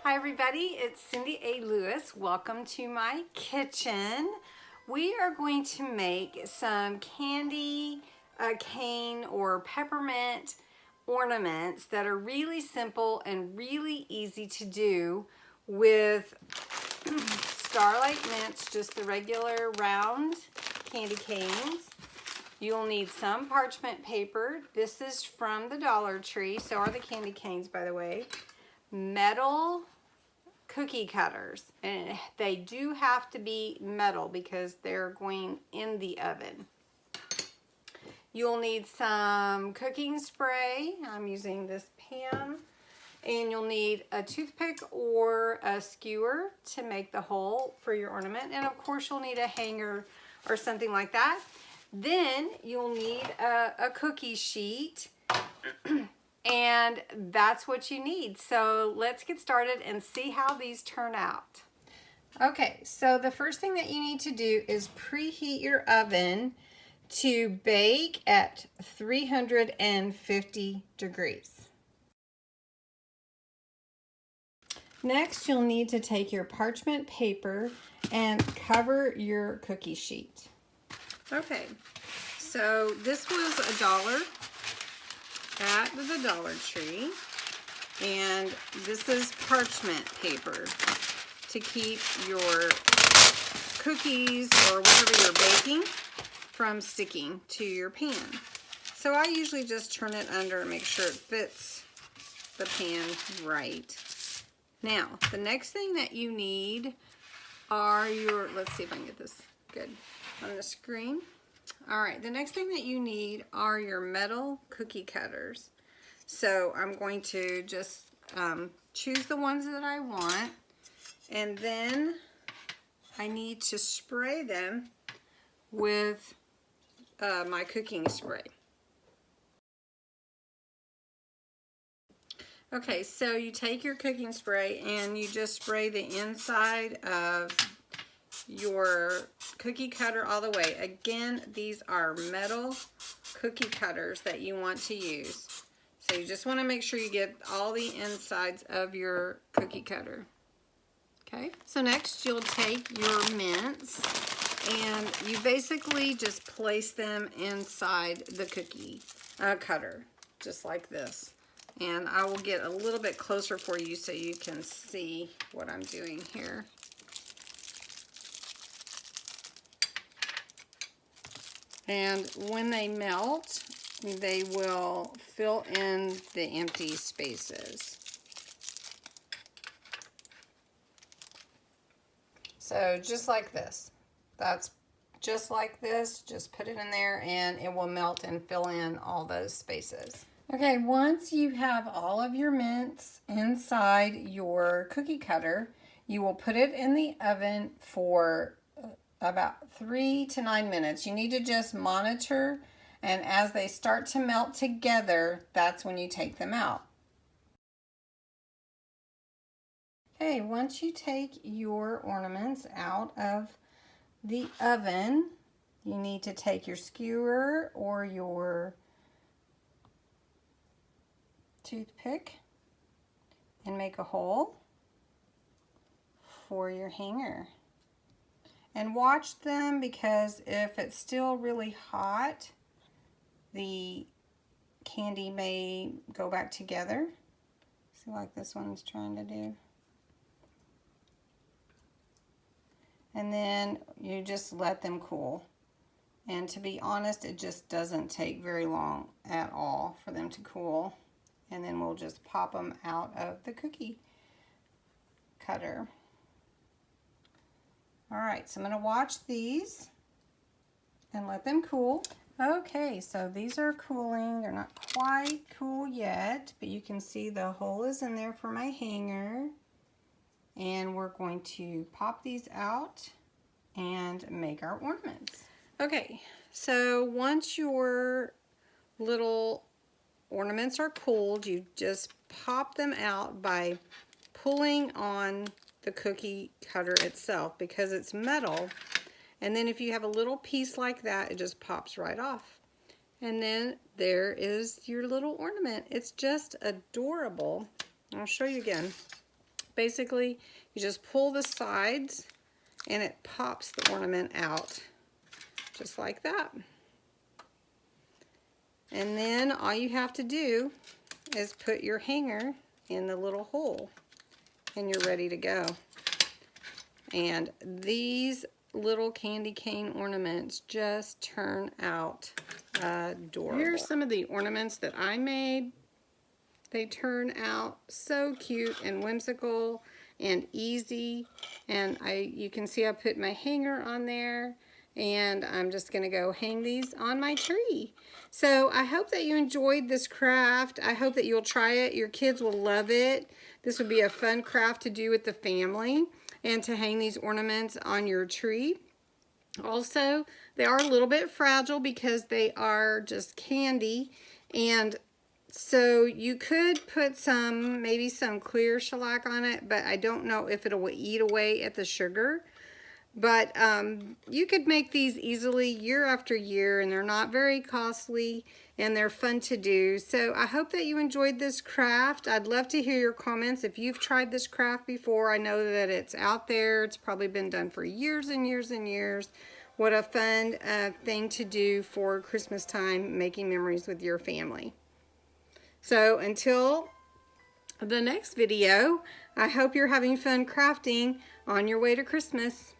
Hi everybody, it's Cindy A. Lewis. Welcome to my kitchen. We are going to make some candy cane or peppermint ornaments that are really simple and really easy to do with Starlight Mints, just the regular round candy canes. You'll need some parchment paper. This is from the Dollar Tree, so are the candy canes, by the way. Metal cookie cutters, and they do have to be metal because they're going in the oven. You'll need some cooking spray. I'm using this pan. And you'll need a toothpick or a skewer to make the hole for your ornament. And of course you'll need a hanger or something like that. Then you'll need a cookie sheet. And that's what you need. So let's get started and see how these turn out. Okay, so the first thing that you need to do is preheat your oven to bake at 350 degrees. Next, you'll need to take your parchment paper and cover your cookie sheet. Okay, so this was $1 at the Dollar Tree, and this is parchment paper to keep your cookies or whatever you're baking from sticking to your pan. So I usually just turn it under and make sure it fits the pan right. Now, the next thing that you need are your, let's see if I can get this good on the screen. All right, the next thing that you need are your metal cookie cutters. So I'm going to just choose the ones that I want, and then I need to spray them with my cooking spray. Okay, so you take your cooking spray and you just spray the inside of your cookie cutter all the way. Again, these are metal cookie cutters that you want to use. So you just want to make sure you get all the insides of your cookie cutter. Okay, so next you'll take your mints and you basically just place them inside the cookie cutter, just like this. And I will get a little bit closer for you so you can see what I'm doing here. And when they melt, they will fill in the empty spaces. So just like this. That's just like this. Just put it in there and it will melt and fill in all those spaces. Okay, once you have all of your mints inside your cookie cutter, you will put it in the oven for about 3 to 9 minutes. You need to just monitor, and as they start to melt together, that's when you take them out. Okay, once you take your ornaments out of the oven, you need to take your skewer or your toothpick and make a hole for your hanger. And watch them, because if it's still really hot, the candy may go back together. See, like this one's trying to do. And then you just let them cool. And to be honest, it just doesn't take very long at all for them to cool. And then we'll just pop them out of the cookie cutter. All right, so I'm going to watch these and let them cool. Okay, so these are cooling. They're not quite cool yet, but you can see the hole is in there for my hanger. And we're going to pop these out and make our ornaments. Okay, so once your little ornaments are cooled, you just pop them out by pulling on the cookie cutter itself, because it's metal. And then if you have a little piece like that, it just pops right off. And then there is your little ornament. It's just adorable. I'll show you again. basically. You just pull the sides and it pops the ornament out just like that. And then all you have to do is put your hanger in the little hole and you're ready to go. And these little candy cane ornaments just turn out adorable. Here's some of the ornaments that I made. They turn out so cute and whimsical and easy. And you can see I put my hanger on there, and I'm just gonna go hang these on my tree. So I hope that you enjoyed this craft. I hope that you'll try it. Your kids will love it. This would be a fun craft to do with the family and to hang these ornaments on your tree. Also, they are a little bit fragile because they are just candy, and so you could put some, maybe some clear shellac on it, but I don't know if it'll eat away at the sugar. But you could make these easily year after year, and they're not very costly, and they're fun to do. So I hope that you enjoyed this craft. I'd love to hear your comments if you've tried this craft before. I know that it's out there. It's probably been done for years and years and years. What a fun thing to do for Christmas time, making memories with your family. So until the next video, I hope you're having fun crafting on your way to Christmas.